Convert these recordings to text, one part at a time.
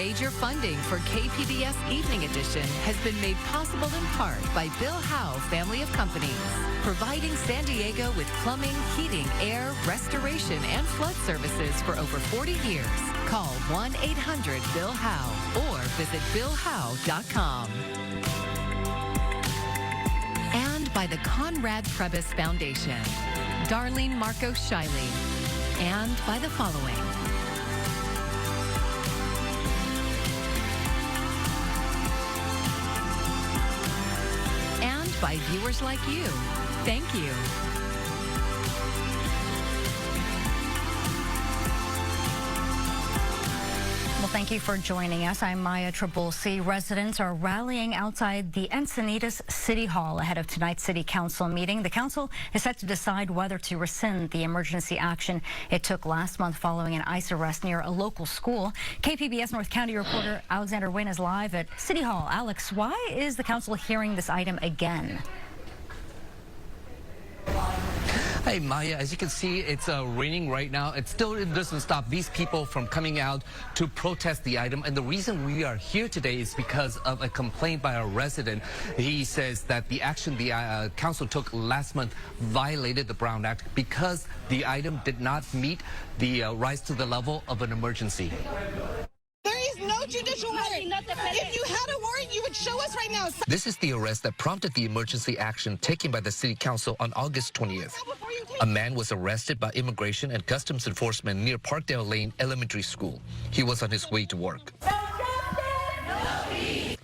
Major funding for KPBS Evening Edition has been made possible in part by Bill Howe Family of Companies, providing San Diego with plumbing, heating, air, restoration, and flood services for over 40 years. Call 1-800-BILL-HOWE or visit BillHowe.com. And by the Conrad Trebas Foundation, Darlene Marcos Shiley, and by the following. And by viewers like you. Thank you. Well, thank you for joining us. I'm Maya Trabulsi. Residents are rallying outside the Encinitas City Hall ahead of tonight's City Council meeting. The council is set to decide whether to rescind the emergency action it took last month following an ICE arrest near a local school. KPBS North County reporter Alexander Wynn is live at City Hall. Alex, why is the council hearing this item again? Hey, Maya, as you can see, it's raining right now. It doesn't stop these people from coming out to protest the item. And the reason we are here today is because of a complaint by a resident. He says that the action the council took last month violated the Brown Act because the item did not meet the rise to the level of an emergency. No judicial warrant. If you had a warrant, you would show us right now. This is the arrest that prompted the emergency action taken by the City Council on August 20th. A man was arrested by Immigration and Customs Enforcement near Parkdale Lane Elementary School. He was on his way to work.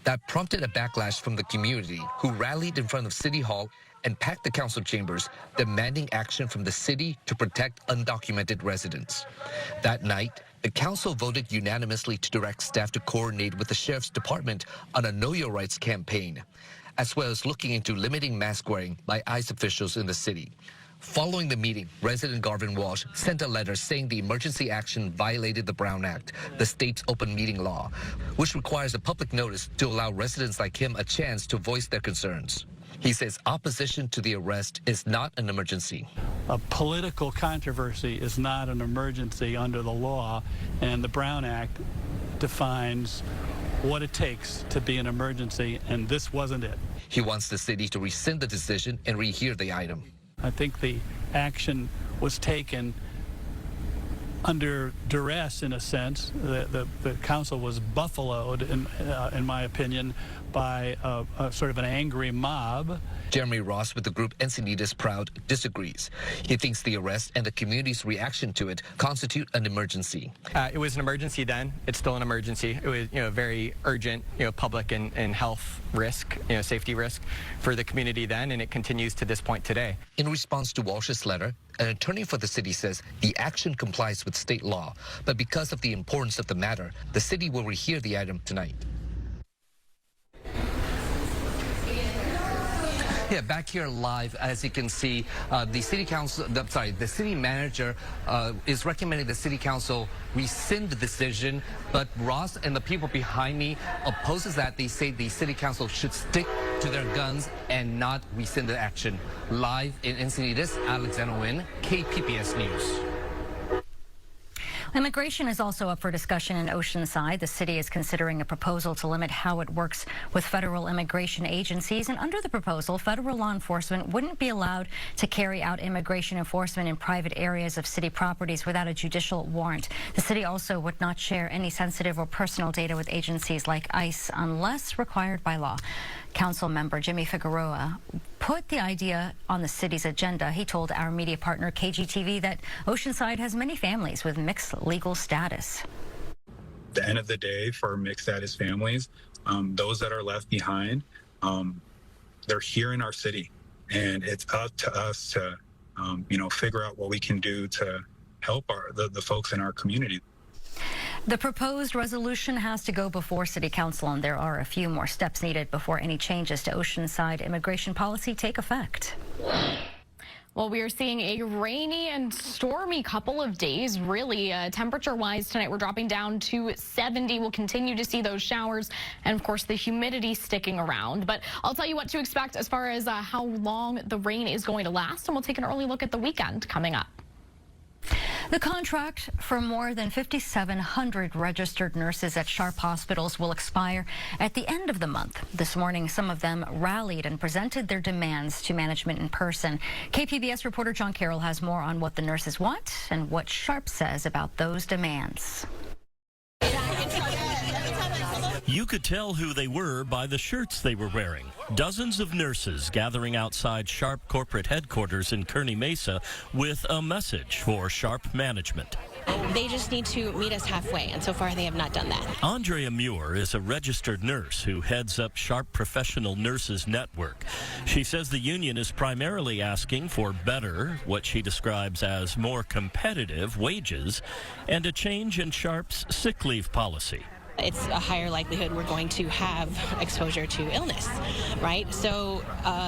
That prompted a backlash from the community, who rallied in front of City Hall and packed the council chambers, demanding action from the city to protect undocumented residents. That night, the council voted unanimously to direct staff to coordinate with the Sheriff's Department on a Know Your Rights campaign, as well as looking into limiting mask wearing by ICE officials in the city. Following the meeting, resident Garvin Walsh sent a letter saying the emergency action violated the Brown Act, the state's open meeting law, which requires a public notice to allow residents like him a chance to voice their concerns. He says opposition to the arrest is not an emergency. A political controversy is not an emergency under the law, and the Brown Act defines what it takes to be an emergency, and this wasn't it. He wants the city to rescind the decision and rehear the item. I think the action was taken under duress, in a sense. The council was buffaloed, in my opinion, by a sort of an angry mob. Jeremy Ross with the group Encinitas Proud disagrees. He thinks the arrest and the community's reaction to it constitute an emergency. It was an emergency then. It's still an emergency. It was, very urgent, public and health risk, safety risk for the community then, and it continues to this point today. In response to Walsh's letter, an attorney for the city says the action complies with state law, but because of the importance of the matter, the city will rehear the item tonight. Yeah, back here live, as you can see, the city manager is recommending the city council rescind the decision, but Ross and the people behind me opposes that. They say the city council should stick to their guns and not rescind the action. Live in Encinitas, Alexander Wynn, KPBS News. Immigration is also up for discussion in Oceanside. The city is considering a proposal to limit how it works with federal immigration agencies. And under the proposal, federal law enforcement wouldn't be allowed to carry out immigration enforcement in private areas of city properties without a judicial warrant. The city also would not share any sensitive or personal data with agencies like ICE unless required by law. Council member Jimmy Figueroa put the idea on the city's agenda. He told our media partner KGTV that Oceanside has many families with mixed legal status. At the end of the day, for mixed status families, those that are left behind, they're here in our city, and it's up to us to figure out what we can do to help the folks in our community. The proposed resolution has to go before City Council, and there are a few more steps needed before any changes to Oceanside immigration policy take effect. Well, we are seeing a rainy and stormy couple of days, really. Temperature-wise, tonight we're dropping down to 70. We'll continue to see those showers and, of course, the humidity sticking around. But I'll tell you what to expect as far as how long the rain is going to last, and we'll take an early look at the weekend coming up. The contract for more than 5,700 registered nurses at Sharp hospitals will expire at the end of the month. This morning, some of them rallied and presented their demands to management in person. KPBS reporter John Carroll has more on what the nurses want and what Sharp says about those demands. You could tell who they were by the shirts they were wearing. Dozens of nurses gathering outside Sharp corporate headquarters in Kearney Mesa with a message for Sharp management. They just need to meet us halfway, and so far they have not done that. Andrea Muir is a registered nurse who heads up Sharp Professional Nurses Network. She says the union is primarily asking for better, what she describes as more competitive wages, and a change in Sharp's sick leave policy. It's a higher likelihood we're going to have exposure to illness, right? So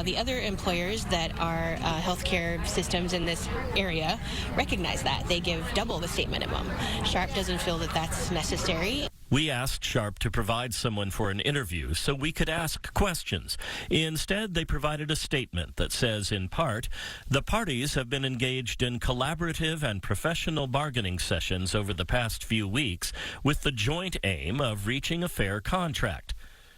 the other employers that are healthcare systems in this area recognize that. They give double the state minimum. Sharp doesn't feel that that's necessary. We asked Sharp to provide someone for an interview so we could ask questions. Instead, they provided a statement that says, in part, the parties have been engaged in collaborative and professional bargaining sessions over the past few weeks with the joint aim of reaching a fair contract.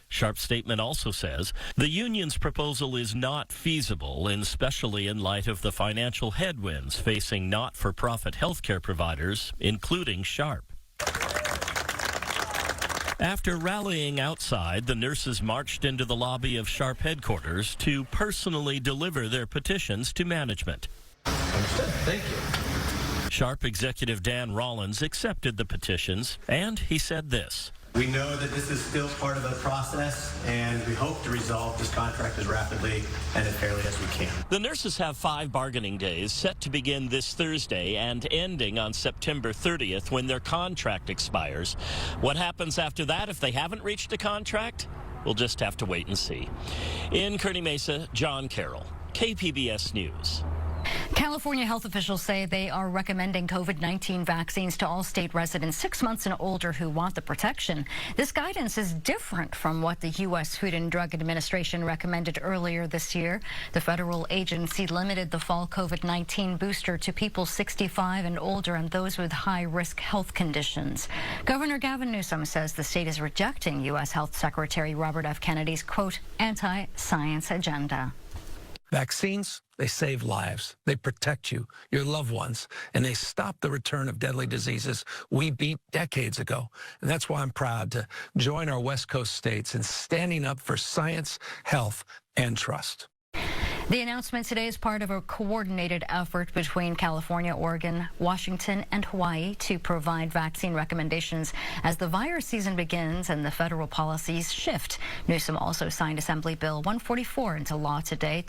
Sharp's statement also says the union's proposal is not feasible, especially in light of the financial headwinds facing not-for-profit healthcare providers, including Sharp. After rallying outside, the nurses marched into the lobby of Sharp headquarters to personally deliver their petitions to management. Understood. Thank you. Sharp executive Dan Rollins accepted the petitions, and he said this. We know that this is still part of the process, and we hope to resolve this contract as rapidly and as fairly as we can. The nurses have 5 bargaining days set to begin this Thursday and ending on September 30th when their contract expires. What happens after that if they haven't reached a contract? We'll just have to wait and see. In Kearney Mesa, John Carroll, KPBS News. California health officials say they are recommending COVID-19 vaccines to all state residents 6 months and older who want the protection. This guidance is different from what the U.S. Food and Drug Administration recommended earlier this year. The federal agency limited the fall COVID-19 booster to people 65 and older and those with high-risk health conditions. Governor Gavin Newsom says the state is rejecting U.S. Health Secretary Robert F. Kennedy's, quote, anti-science agenda. Vaccines, they save lives. They protect you, your loved ones, and they stop the return of deadly diseases we beat decades ago. And that's why I'm proud to join our West Coast states in standing up for science, health, and trust. The announcement today is part of a coordinated effort between California, Oregon, Washington, and Hawaii to provide vaccine recommendations as the virus season begins and the federal policies shift. Newsom also signed Assembly Bill 144 into law today.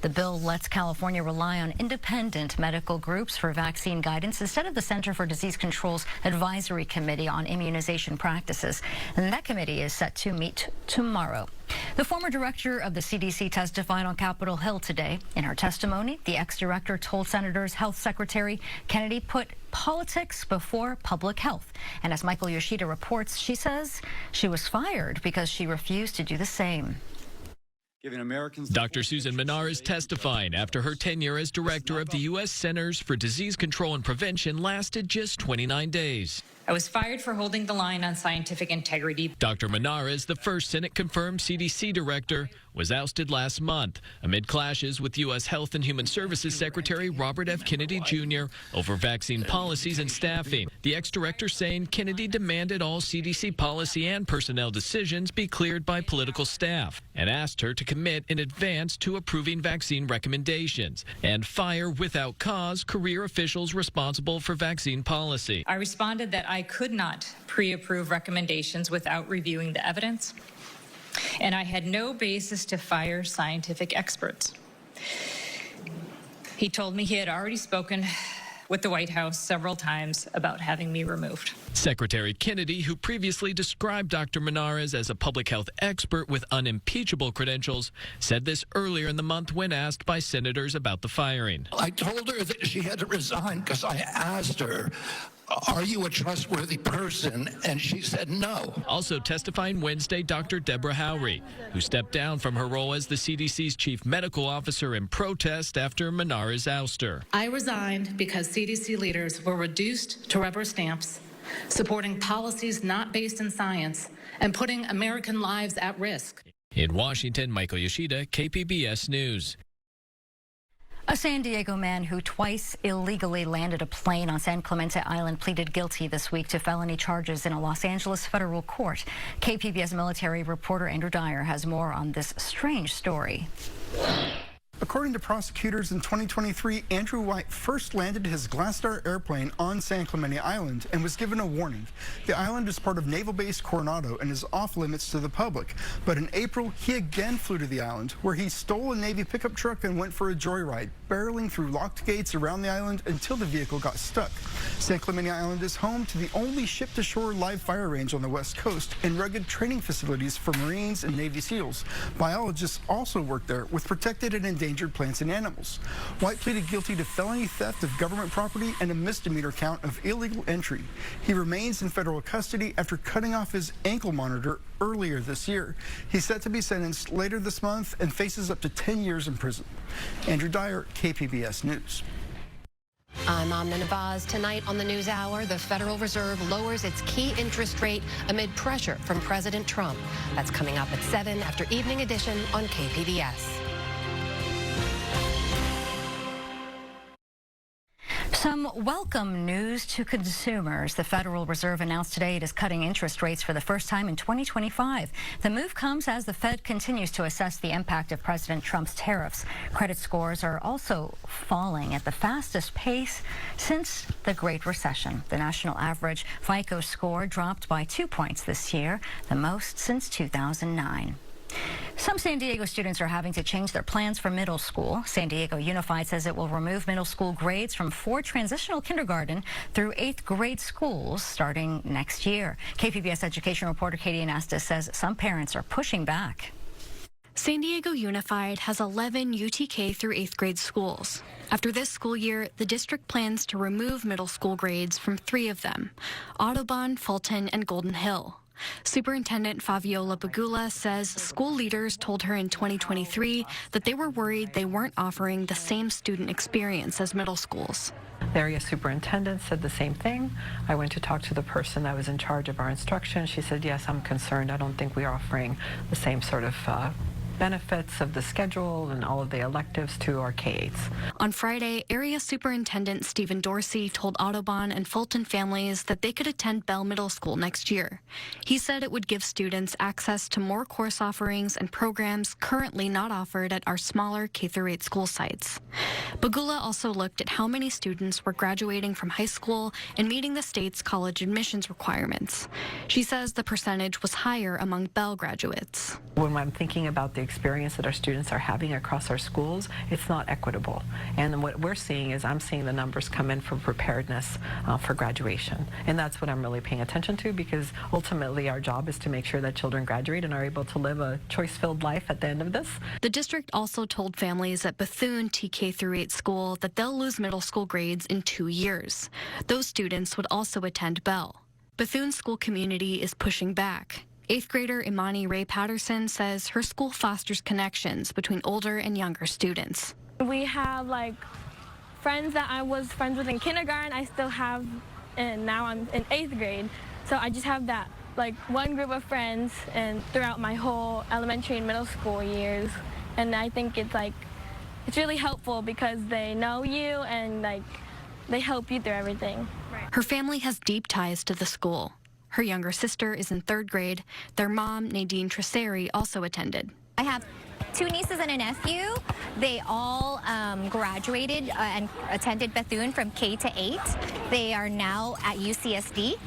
The bill lets California rely on independent medical groups for vaccine guidance instead of the Center for Disease Control's Advisory Committee on Immunization Practices. And that committee is set to meet tomorrow. The former director of the CDC testified on Capitol Hill today. In her testimony, the ex-director told Senators Health Secretary Kennedy put politics before public health. And as Michael Yoshida reports, she says she was fired because she refused to do the same. Dr. Susan Manar is testifying after her tenure as director of the U.S. Centers for Disease Control and Prevention lasted just 29 days. I was fired for holding the line on scientific integrity. Dr. Menarez, the first Senate-confirmed CDC director, was ousted last month amid clashes with U.S. Health and Human Services Secretary Robert F. Kennedy Jr. over vaccine policies and staffing. The ex-director saying Kennedy demanded all CDC policy and personnel decisions be cleared by political staff and asked her to commit in advance to approving vaccine recommendations and fire without cause career officials responsible for vaccine policy. I responded that I could not pre-approve recommendations without reviewing the evidence, and I had no basis to fire scientific experts. He told me he had already spoken with the White House several times about having me removed. Secretary Kennedy, who previously described Dr. Menarez as a public health expert with unimpeachable credentials, said this earlier in the month when asked by senators about the firing. I told her that she had to resign because I asked her are you a trustworthy person? And she said no. Also testifying Wednesday, Dr. Deborah Howry, who stepped down from her role as the CDC's chief medical officer in protest after Manara's ouster. I resigned because CDC leaders were reduced to rubber stamps, supporting policies not based in science, and putting American lives at risk. In Washington, Michael Yoshida, KPBS News. A San Diego man who twice illegally landed a plane on San Clemente Island pleaded guilty this week to felony charges in a Los Angeles federal court. KPBS military reporter Andrew Dyer has more on this strange story. According to prosecutors in 2023, Andrew White first landed his Glasstar airplane on San Clemente Island and was given a warning. The island is part of Naval Base Coronado and is off limits to the public. But in April, he again flew to the island, where he stole a Navy pickup truck and went for a joyride, barreling through locked gates around the island until the vehicle got stuck. San Clemente Island is home to the only ship-to-shore live fire range on the West Coast and rugged training facilities for Marines and Navy SEALs. Biologists also work there with protected and endangered plants and animals. White pleaded guilty to felony theft of government property and a misdemeanor count of illegal entry. He remains in federal custody after cutting off his ankle monitor earlier this year. He's set to be sentenced later this month and faces up to 10 years in prison. Andrew Dyer, KPBS News. I'm Amna Navaz. Tonight on the News Hour, the Federal Reserve lowers its key interest rate amid pressure from President Trump. That's coming up at 7 after Evening Edition on KPBS. Some welcome news to consumers. The Federal Reserve announced today it is cutting interest rates for the first time in 2025. The move comes as the Fed continues to assess the impact of President Trump's tariffs. Credit scores are also falling at the fastest pace since the Great Recession. The national average FICO score dropped by 2 points this year, the most since 2009. Some San Diego students are having to change their plans for middle school. San Diego Unified says it will remove middle school grades from 4 transitional kindergarten through 8th grade schools starting next year. KPBS education reporter Katie Anastas says some parents are pushing back. San Diego Unified has 11 UTK through 8th grade schools. After this school year, the district plans to remove middle school grades from 3 of them, Audubon, Fulton, and Golden Hill. Superintendent Fabiola Bagula says school leaders told her in 2023 that they were worried they weren't offering the same student experience as middle schools. The area superintendent said the same thing. I went to talk to the person that was in charge of our instruction. She said, yes, I'm concerned. I don't think we are offering the same sort of benefits of the schedule and all of the electives to our K-8s. On Friday, Area Superintendent Stephen Dorsey told Audubon and Fulton families that they could attend Bell Middle School next year. He said it would give students access to more course offerings and programs currently not offered at our smaller K-8 school sites. Bagula also looked at how many students were graduating from high school and meeting the state's college admissions requirements. She says the percentage was higher among Bell graduates. When I'm thinking about the experience that our students are having across our schools, it's not equitable. And what we're seeing is I'm seeing the numbers come in for preparedness for graduation. And that's what I'm really paying attention to, because ultimately our job is to make sure that children graduate and are able to live a choice-filled life at the end of this. The district also told families at Bethune TK through 8 school that they'll lose middle school grades in 2 years. Those students would also attend Bell. Bethune school community is pushing back. 8th grader Imani Ray Patterson says her school fosters connections between older and younger students. We have friends that I was friends with in kindergarten, I still have, and now I'm in 8th grade. So I just have that one group of friends and throughout my whole elementary and middle school years. And I think it's really helpful because they know you and they help you through everything. Her family has deep ties to the school. Her younger sister is in 3rd grade. Their mom, Nadine Tresseri, also attended. I have 2 nieces and a nephew. They all graduated and attended Bethune from K to 8. They are now at UCSD.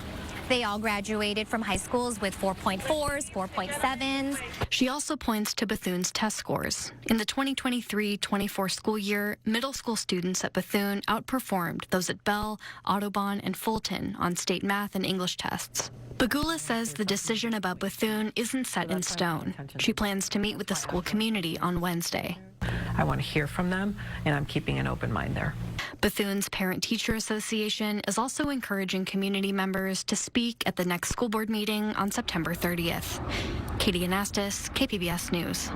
They all graduated from high schools with 4.4s, 4.7s. She also points to Bethune's test scores. In the 2023-24 school year, middle school students at Bethune outperformed those at Bell, Audubon, and Fulton on state math and English tests. Bagula says the decision about Bethune isn't set in stone. She plans to meet with the school community on Wednesday. I want to hear from them, and I'm keeping an open mind there. Bethune's Parent-Teacher Association is also encouraging community members to speak at the next school board meeting on September 30th. Katie Anastas, KPBS News.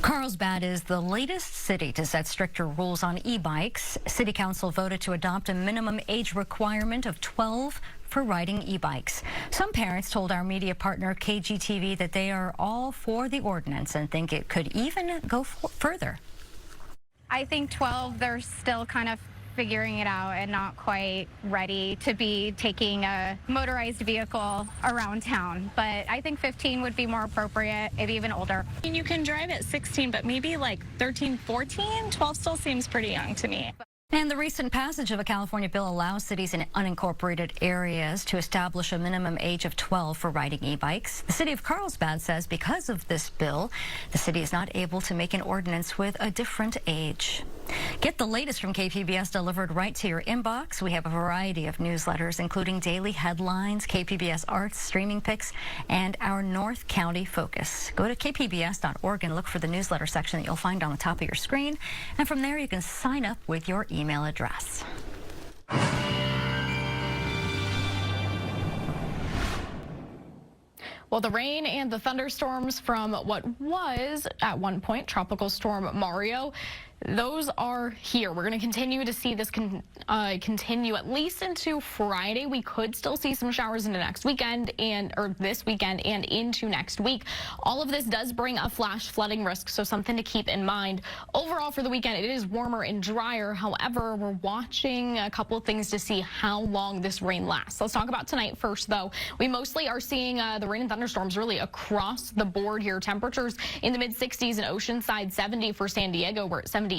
Carlsbad is the latest city to set stricter rules on e-bikes. City Council voted to adopt a minimum age requirement of 12 for riding e-bikes. Some parents told our media partner KGTV that they are all for the ordinance and think it could even go further. I think 12, they're still kind of figuring it out and not quite ready to be taking a motorized vehicle around town. But I think 15 would be more appropriate, maybe even older. I mean, you can drive at 16, but maybe like 13, 14, 12 still seems pretty young to me. And the recent passage of a California bill allows cities in unincorporated areas to establish a minimum age of 12 for riding e-bikes. The city of Carlsbad says because of this bill, the city is not able to make an ordinance with a different age. Get the latest from KPBS delivered right to your inbox. We have a variety of newsletters, including daily headlines, KPBS arts, streaming picks, and our North County focus. Go to kpbs.org and look for the newsletter section that you'll find on the top of your screen. And from there, you can sign up with your email address. Well, the rain and the thunderstorms from what was at one point Tropical Storm Mario, those are here. We're going to continue to see this continue at least into Friday. We could still see some showers into next weekend or this weekend and into next week. All of this does bring a flash flooding risk, so something to keep in mind. Overall, for the weekend, it is warmer and drier. However, we're watching a couple of things to see how long this rain lasts. Let's talk about tonight first, though. We mostly are seeing the rain and thunderstorms really across the board here. Temperatures in the mid-60s in Oceanside, 70 for San Diego. We're at 78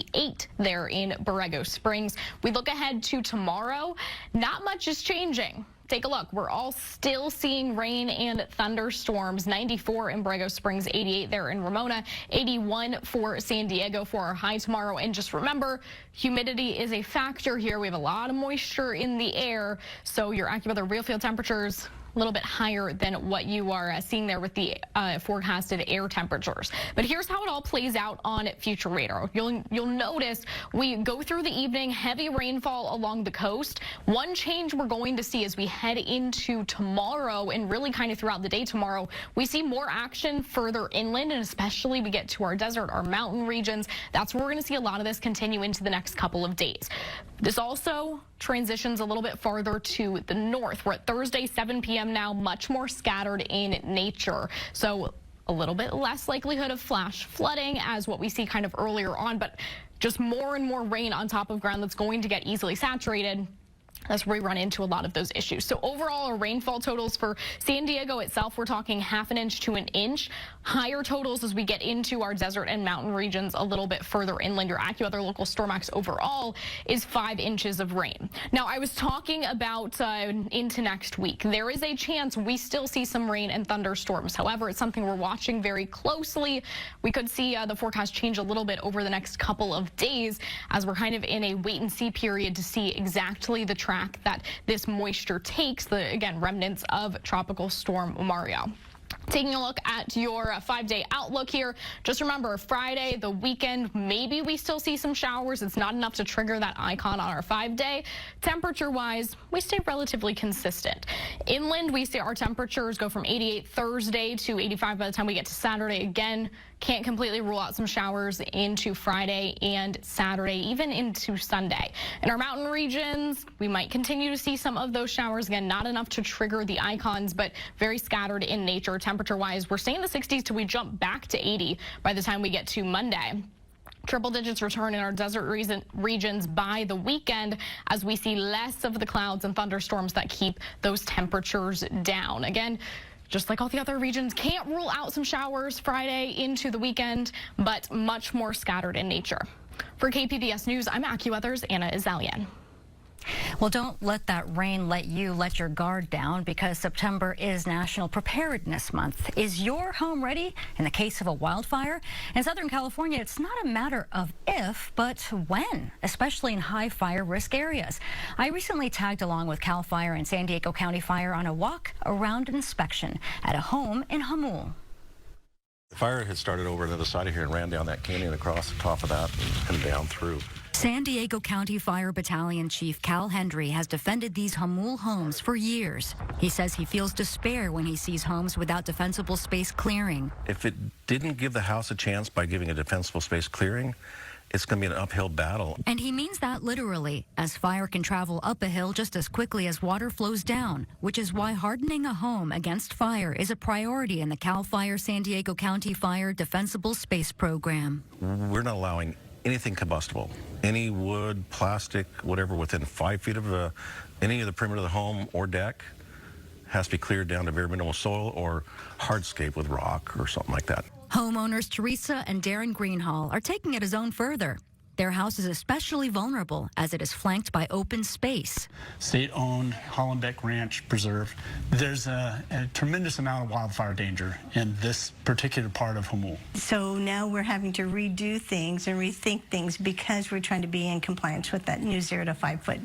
there in Borrego Springs. We look ahead to tomorrow. Not much is changing. Take a look. We're all still seeing rain and thunderstorms. 94 in Borrego Springs, 88 there in Ramona, 81 for San Diego for our high tomorrow. And just remember, humidity is a factor here. We have a lot of moisture in the air, so your AccuWeather real field temperatures a little bit higher than what you are seeing there with the forecasted air temperatures. But here's how it all plays out on future radar. You'll notice we go through the evening, heavy rainfall along the coast. One change we're going to see as we head into tomorrow and really kind of throughout the day tomorrow, we see more action further inland, and especially we get to our desert, our mountain regions. That's where we're going to see a lot of this continue into the next couple of days. This also transitions a little bit farther to the north. We're at Thursday, 7 p.m. now, much more scattered in nature. So a little bit less likelihood of flash flooding as what we see kind of earlier on, but just more and more rain on top of ground that's going to get easily saturated. That's where we run into a lot of those issues. So overall, our rainfall totals for San Diego itself, we're talking ½ an inch to an inch. Higher totals as we get into our desert and mountain regions a little bit further inland. Your AccuWeather local Stormax overall is 5 inches of rain. Now, I was talking about into next week. There is a chance we still see some rain and thunderstorms. However, it's something we're watching very closely. We could see the forecast change a little bit over the next couple of days as we're kind of in a wait and see period to see exactly the track that this moisture takes, again, remnants of Tropical Storm Mario. Taking a look at your 5-day outlook here, just remember Friday, the weekend, maybe we still see some showers. It's not enough to trigger that icon on our 5-day. Temperature-wise, we stay relatively consistent. Inland, we see our temperatures go from 88 Thursday to 85 by the time we get to Saturday. Again, can't completely rule out some showers into Friday and Saturday, even into Sunday. In our mountain regions, we might continue to see some of those showers. Again, not enough to trigger the icons, but very scattered in nature. Temperature-wise, we're staying in the 60s till we jump back to 80 by the time we get to Monday. Triple digits return in our desert regions by the weekend as we see less of the clouds and thunderstorms that keep those temperatures down. Again, just like all the other regions, can't rule out some showers Friday into the weekend, but much more scattered in nature. For KPBS News, I'm AccuWeather's Anna Azalian. Well, don't let that rain let your guard down, because September is National Preparedness Month. Is your home ready in the case of a wildfire? In Southern California, it's not a matter of if, but when, especially in high fire risk areas. I recently tagged along with CAL FIRE and San Diego County Fire on a walk around inspection at a home in Jamul. The fire had started over on the other side of here and ran down that canyon across the top of that and down through. San Diego County Fire Battalion Chief Cal Hendry has defended these Hamul homes for years. He says he feels despair when he sees homes without defensible space clearing. If it didn't give the house a chance by giving a defensible space clearing, it's going to be an uphill battle. And he means that literally, as fire can travel up a hill just as quickly as water flows down, which is why hardening a home against fire is a priority in the CAL FIRE San Diego County Fire Defensible Space Program. We're not allowing anything combustible, any wood, plastic, whatever, within 5 feet of any of the perimeter of the home or deck has to be cleared down to very minimal soil or hardscape with rock or something like that. Homeowners Teresa and Darren Greenhall are taking it a zone further. Their house is especially vulnerable as it is flanked by open space. State-owned Hollenbeck Ranch Preserve. There's a tremendous amount of wildfire danger in this particular part of Hamul. So now we're having to redo things and rethink things because we're trying to be in compliance with that new 0 to 5 foot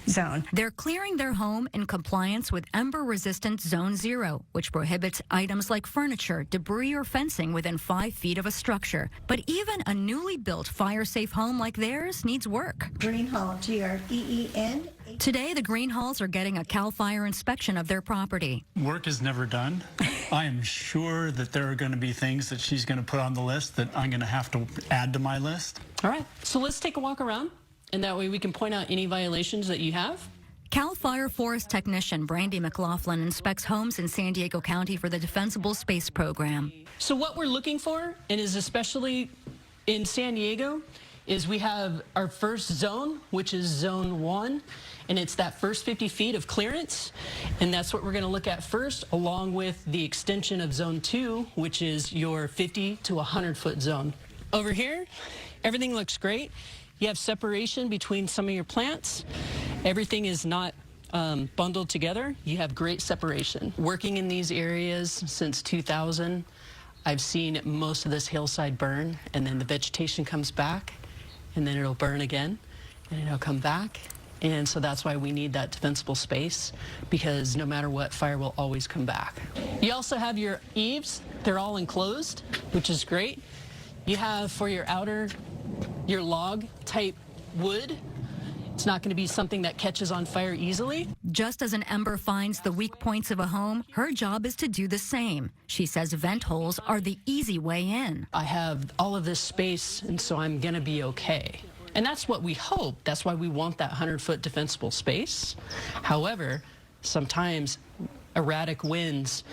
zone. They're clearing their home in compliance with ember-resistant Zone 0, which prohibits items like furniture, debris, or fencing within 5 feet of a structure. But even a newly built fire-safe home like theirs needs work. Greenhall, Green. Today, the Greenhalls are getting a CAL FIRE inspection of their property. Work is never done. I am sure that there are going to be things that she's going to put on the list that I'm going to have to add to my list. All right, so let's take a walk around, and that way we can point out any violations that you have. CAL FIRE forest technician Brandy McLaughlin inspects homes in San Diego County for the Defensible Space Program. So what we're looking for, and is especially in San Diego, is we have our first zone, which is Zone 1, and it's that first 50 feet of clearance, and that's what we're going to look at first, along with the extension of Zone 2, which is your 50 to 100-foot zone. Over here, everything looks great. You have separation between some of your plants. Everything is not bundled together. You have great separation. Working in these areas since 2000, I've seen most of this hillside burn, and then the vegetation comes back, and then it'll burn again, and it'll come back. And so that's why we need that defensible space, because no matter what, fire will always come back. You also have your eaves. They're all enclosed, which is great. You have for your outer, your log type wood. It's not going to be something that catches on fire easily. Just as an ember finds the weak points of a home, her job is to do the same. She says vent holes are the easy way in. I have all of this space, and so I'm going to be okay. And that's what we hope. That's why we want that 100-foot defensible space. However, sometimes erratic winds,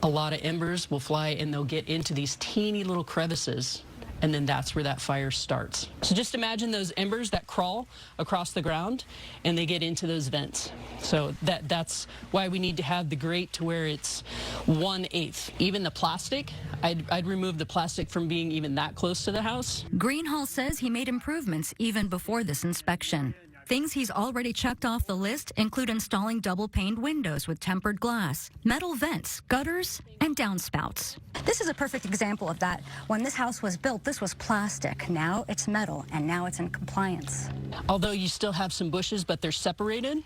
a lot of embers will fly, and they'll get into these teeny little crevices. And then that's where that fire starts. So just imagine those embers that crawl across the ground and they get into those vents. So that's why we need to have the grate to where it's 1/8. Even the plastic, I'd remove the plastic from being even that close to the house. Greenhall says he made improvements even before this inspection. Things he's already checked off the list include installing double-paned windows with tempered glass, metal vents, gutters, and downspouts. This is a perfect example of that. When this house was built, this was plastic. Now it's metal, and now it's in compliance. Although you still have some bushes, but they're separated,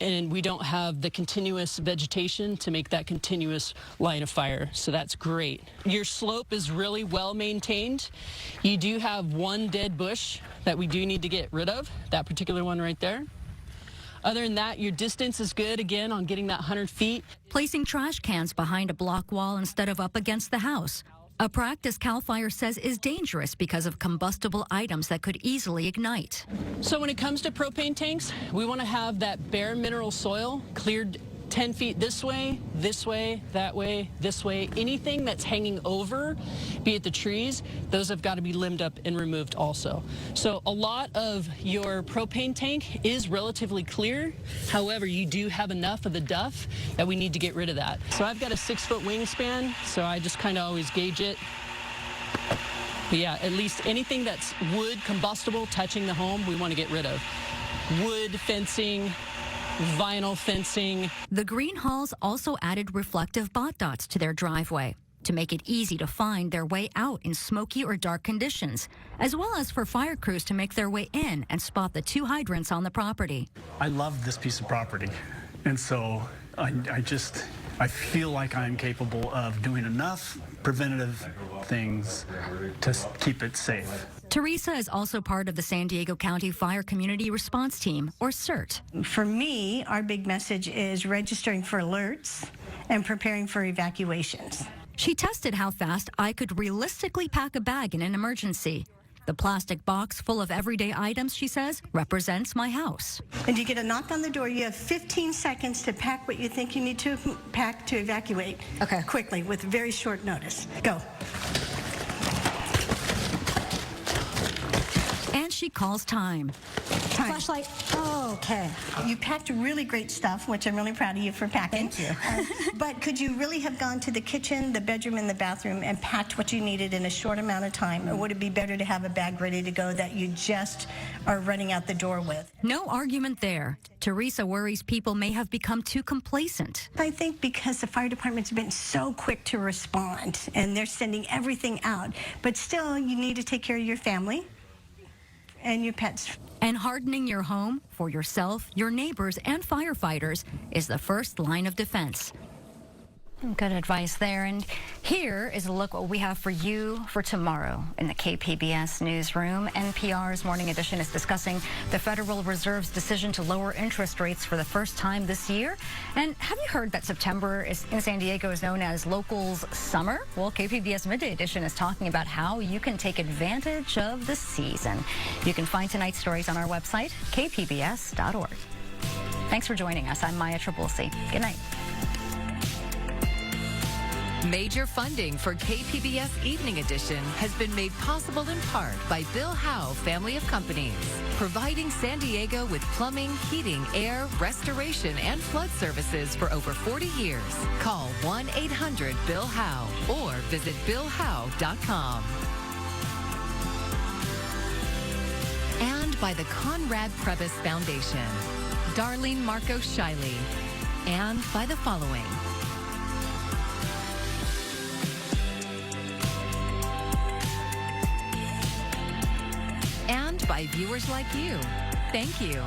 and we don't have the continuous vegetation to make that continuous line of fire, so that's great. Your slope is really well maintained. You do have one dead bush that we do need to get rid of, that particular one right there. Other than that, your distance is good, again, on getting that 100 feet. Placing trash cans behind a block wall instead of up against the house. A practice CAL FIRE says is dangerous because of combustible items that could easily ignite. So when it comes to propane tanks, we want to have that bare mineral soil cleared 10 feet this way, that way, this way. Anything that's hanging over, be it the trees, those have got to be limbed up and removed also. So a lot of your propane tank is relatively clear. However, you do have enough of the duff that we need to get rid of that. So I've got a 6-foot wingspan, so I just kind of always gauge it. But yeah, at least anything that's wood, combustible, touching the home, we want to get rid of. Wood, fencing, vinyl fencing. The Greenhalls also added reflective bot dots to their driveway to make it easy to find their way out in smoky or dark conditions, as well as for fire crews to make their way in and spot the 2 hydrants on the property. I love this piece of property, and so I just I feel like I'm capable of doing enough preventative things to keep it safe. Teresa is also part of the San Diego County Fire Community Response Team, or CERT. For me, our big message is registering for alerts and preparing for evacuations. She tested how fast I could realistically pack a bag in an emergency. The plastic box full of everyday items, she says, represents my house. And you get a knock on the door, you have 15 seconds to pack what you think you need to pack to evacuate quickly with very short notice. Go. And she calls time. Flashlight. Oh, okay. You packed really great stuff, which I'm really proud of you for packing. Thank you. But could you really have gone to the kitchen, the bedroom, and the bathroom and packed what you needed in a short amount of time? Or would it be better to have a bag ready to go that you just are running out the door with? No argument there. Teresa worries people may have become too complacent. I think because the fire department's been so quick to respond and they're sending everything out, but still you need to take care of your family and your pets. And hardening your home for yourself, your neighbors, and firefighters is the first line of defense. Good advice there. And here is a look what we have for you for tomorrow in the KPBS newsroom. NPR's Morning Edition is discussing the Federal Reserve's decision to lower interest rates for the first time this year. And have you heard that September in San Diego is known as Locals Summer? Well, KPBS Midday Edition is talking about how you can take advantage of the season. You can find tonight's stories on our website, kpbs.org. Thanks for joining us. I'm Maya Trabulsi. Good night. Major funding for KPBS Evening Edition has been made possible in part by Bill Howe Family of Companies, providing San Diego with plumbing, heating, air, restoration, and flood services for over 40 years. Call 1-800-BILL-HOWE or visit BillHowe.com. And by the Conrad Prebys Foundation, Darlene Marcos Shiley, and by the following. And by viewers like you. Thank you.